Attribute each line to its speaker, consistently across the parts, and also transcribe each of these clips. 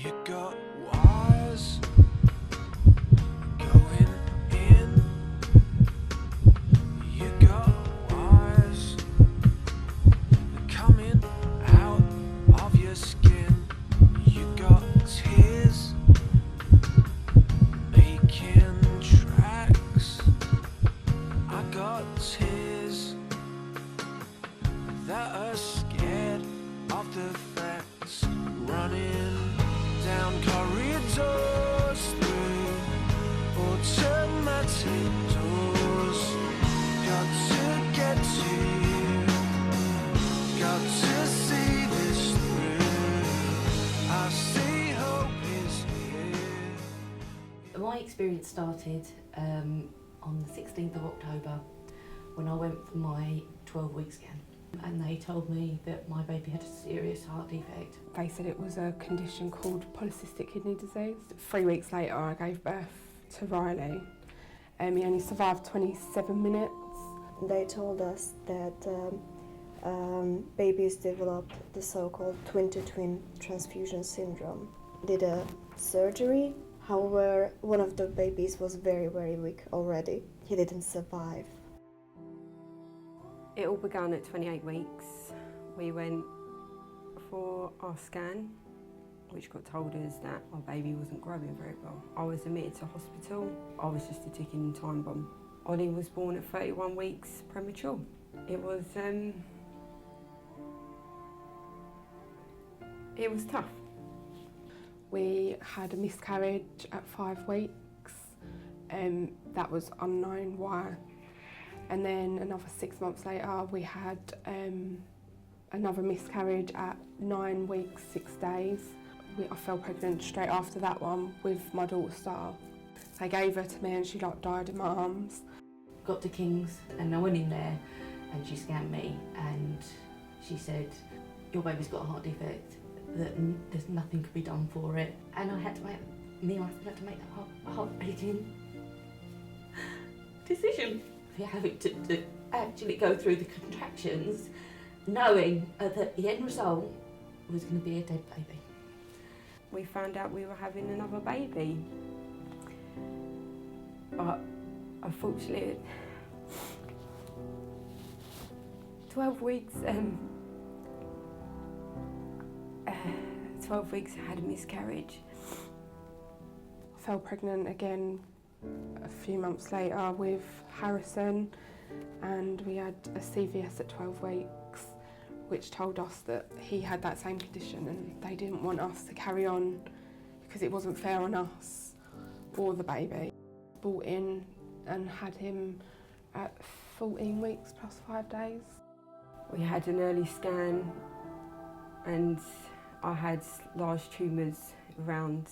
Speaker 1: You got wires going in. You got wires coming out of your skin. You got tears making tracks. I got tears that are scared of the facts, running down corridors through automatic doors. Got to get to you, got to see this through. I see hope is here.
Speaker 2: My experience started on the 16th of October when I went for my 12-week scan, and they told me that my baby had a serious heart defect.
Speaker 3: They said it was a condition called polycystic kidney disease. 3 weeks later I gave birth to Riley. He only survived 27 minutes.
Speaker 4: They told us that babies develop the so-called twin-to-twin transfusion syndrome. Did a surgery, however, one of the babies was very, very weak already. He didn't survive.
Speaker 3: It all began at 28 weeks. We went for our scan, which got told us that our baby wasn't growing very well. I was admitted to hospital. I was just a ticking time bomb. Ollie was born at 31 weeks premature. It was tough. We had a miscarriage at 5 weeks. That was unknown why. And then another 6 months later, we had another miscarriage at 9 weeks, 6 days. I fell pregnant straight after that one with my daughter Star. They gave her to me and she died in my arms.
Speaker 2: Got to King's and I went in there and she scanned me and she said, your baby's got a heart defect, that there's nothing could be done for it. And I had to make, me and my husband had to make that heartbreaking decision. For having to actually go through the contractions, knowing that the end result was going to be a dead baby.
Speaker 3: We found out we were having another baby, but unfortunately, 12 weeks, 12 weeks I had a miscarriage. I fell pregnant again a few months later with Harrison, and we had a CVS at 12 weeks which told us that he had that same condition and they didn't want us to carry on because it wasn't fair on us or the baby. Brought in and had him at 14 weeks plus 5 days. We had an early scan and I had large tumours around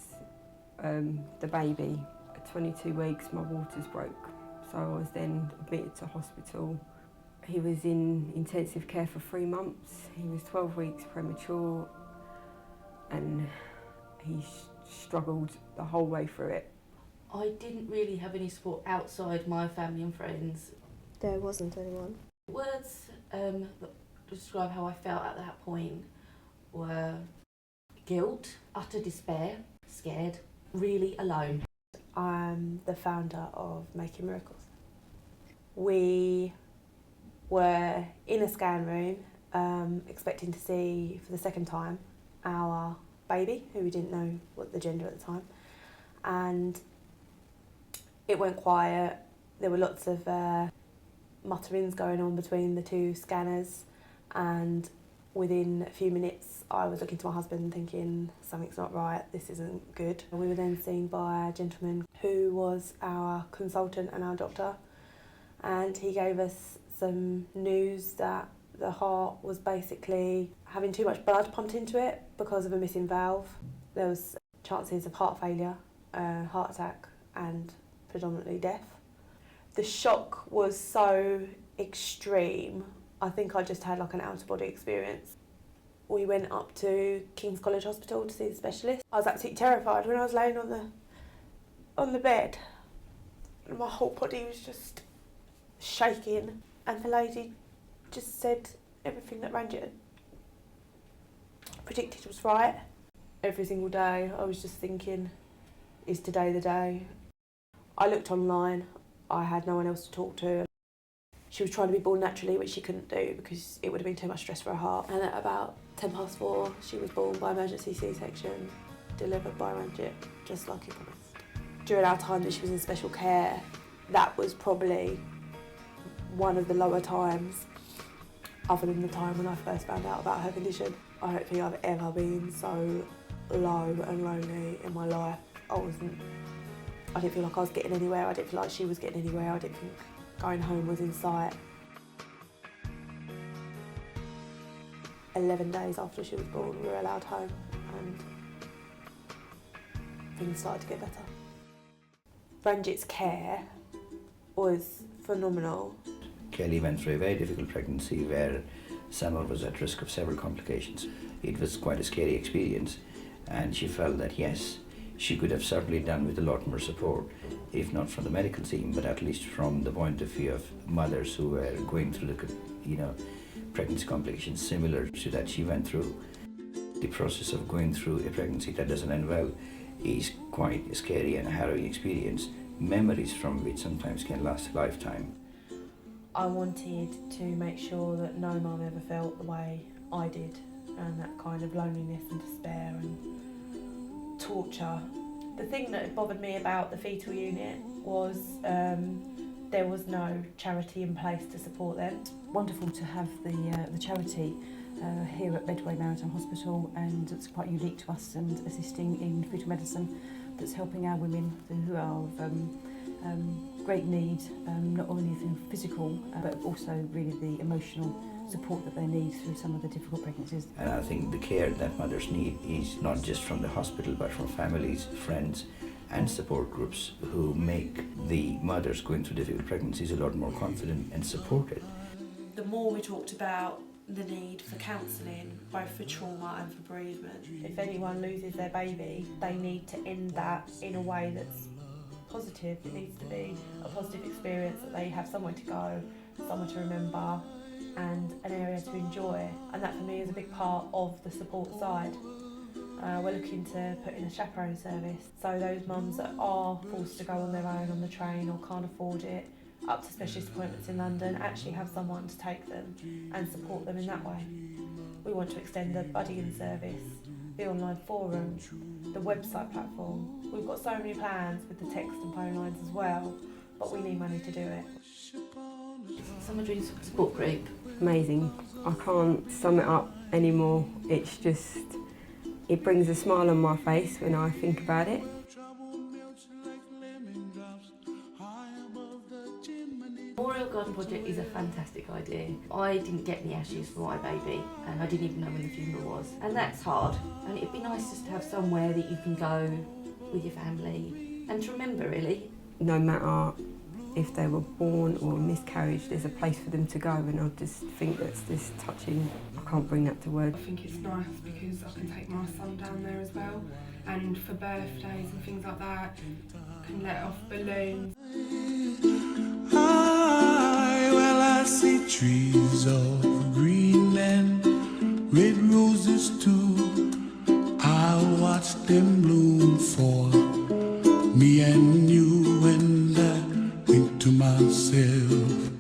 Speaker 3: the baby. At 22 weeks my waters broke, so I was then admitted to hospital. He was in intensive care for 3 months. He was 12 weeks premature and he struggled the whole way through it.
Speaker 2: I didn't really have any support outside my family and friends.
Speaker 4: There wasn't anyone.
Speaker 2: Words that describe how I felt at that point were guilt, utter despair, scared, really alone.
Speaker 5: I'm the founder of Making Miracles. We were in a scan room expecting to see for the second time our baby, who we didn't know what the gender at the time, and it went quiet. There were lots of mutterings going on between the two scanners, and within a few minutes I was looking to my husband thinking something's not right, this isn't good. We were then seen by a gentleman who was our consultant and our doctor, and he gave us some news that the heart was basically having too much blood pumped into it because of a missing valve. There was chances of heart failure, heart attack and predominantly death. The shock was so extreme, I think I just had like an out-of-body experience. We went up to King's College Hospital to see the specialist. I was absolutely terrified when I was laying on the bed. My whole body was just shaking, and the lady just said everything that Ranjit had predicted was right. Every single day I was just thinking, is today the day? I looked online, I had no one else to talk to. She was trying to be born naturally, which she couldn't do because it would have been too much stress for her heart. And at about 4:10, she was born by emergency C-section, delivered by Ranjit, just like he promised. During our time that she was in special care, that was probably one of the lower times, other than the time when I first found out about her condition. I don't think I've ever been so low and lonely in my life. I didn't feel like I was getting anywhere, I didn't feel like she was getting anywhere, I didn't think going home was in sight. 11 days after she was born, we were allowed home and things started to get better. Ranjit's care was phenomenal.
Speaker 6: Kelly went through a very difficult pregnancy where Summer was at risk of several complications. It was quite a scary experience, and she felt that yes, she could have certainly done with a lot more support, if not from the medical team, but at least from the point of view of mothers who were going through the pregnancy complications similar to that she went through. The process of going through a pregnancy that doesn't end well is quite a scary and harrowing experience, memories from which sometimes can last a lifetime.
Speaker 5: I wanted to make sure that no mum ever felt the way I did, and that kind of loneliness and despair and torture. The thing that bothered me about the fetal unit was there was no charity in place to support them.
Speaker 7: Wonderful to have the charity here at Medway Maritime Hospital, and it's quite unique to us and assisting in fetal medicine that's helping our women who are of great need, not only through physical but also really the emotional support that they need through some of the difficult pregnancies.
Speaker 6: And I think the care that mothers need is not just from the hospital but from families, friends and support groups who make the mothers going through difficult pregnancies a lot more confident and supported.
Speaker 5: The more we talked about the need for counselling, both for trauma and for bereavement. If anyone loses their baby, they need to end that in a way that's positive. It needs to be a positive experience, that they have somewhere to go, someone to remember, and an area to enjoy. And that for me is a big part of the support side. We're looking to put in a chaperone service, so those mums that are forced to go on their own on the train or can't afford it, up to specialist appointments in London, actually have someone to take them and support them in that way. We want to extend the buddying service, the online forum, the website platform. We've got so many plans with the text and phone lines as well, but we need money to do it.
Speaker 2: Summer Dreams support group.
Speaker 8: Amazing. I can't sum it up anymore. It's just, it brings a smile on my face when I think about it.
Speaker 2: Memorial Garden Project is a fantastic idea. I didn't get any ashes for my baby, and I didn't even know when the funeral was. And that's hard. And it'd be nice just to have somewhere that you can go with your family and to remember, really.
Speaker 8: No matter if they were born or miscarriage, there's a place for them to go, and I just think that's just touching. I can't bring that to words.
Speaker 3: I think it's nice because I can take my son down there as well, and for birthdays and things like that, I can let off balloons.
Speaker 1: I see trees of green and red roses too. I watch them bloom for me and you, and I think to myself,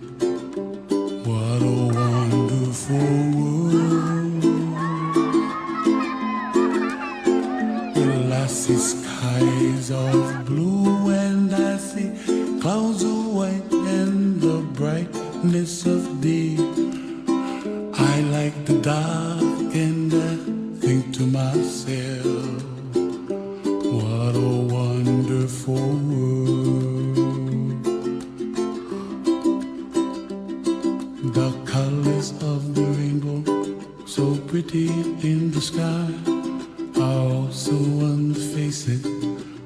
Speaker 1: what a wonderful world. Well, I see skies of blue and I see clouds of white and the brightness of day. I like the dark and I think to myself, what a wonderful world. The colors of the rainbow, so pretty in the sky, are also on the faces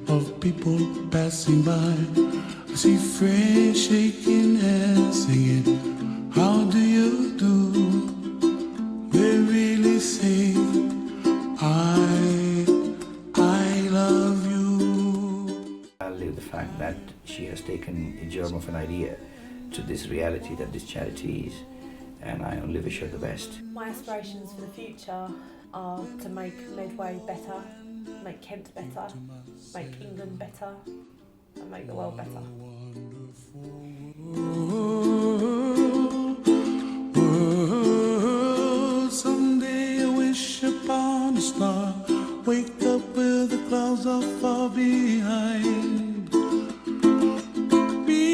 Speaker 1: of people passing by. I see friends shaking hands, singing, how do you do? They really say, I love you.
Speaker 6: I love the fact that she has taken a germ of an idea to this reality that this charity is, and I only wish her the best.
Speaker 5: My aspirations for the future are to make Medway better, make Kent better, make England better, and make the world better.
Speaker 1: Someday I wish upon a star, wake up where the clouds are far behind me,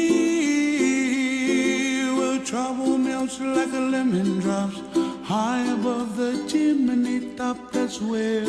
Speaker 1: where trouble melts like a lemon drops high above the chimney top. That's where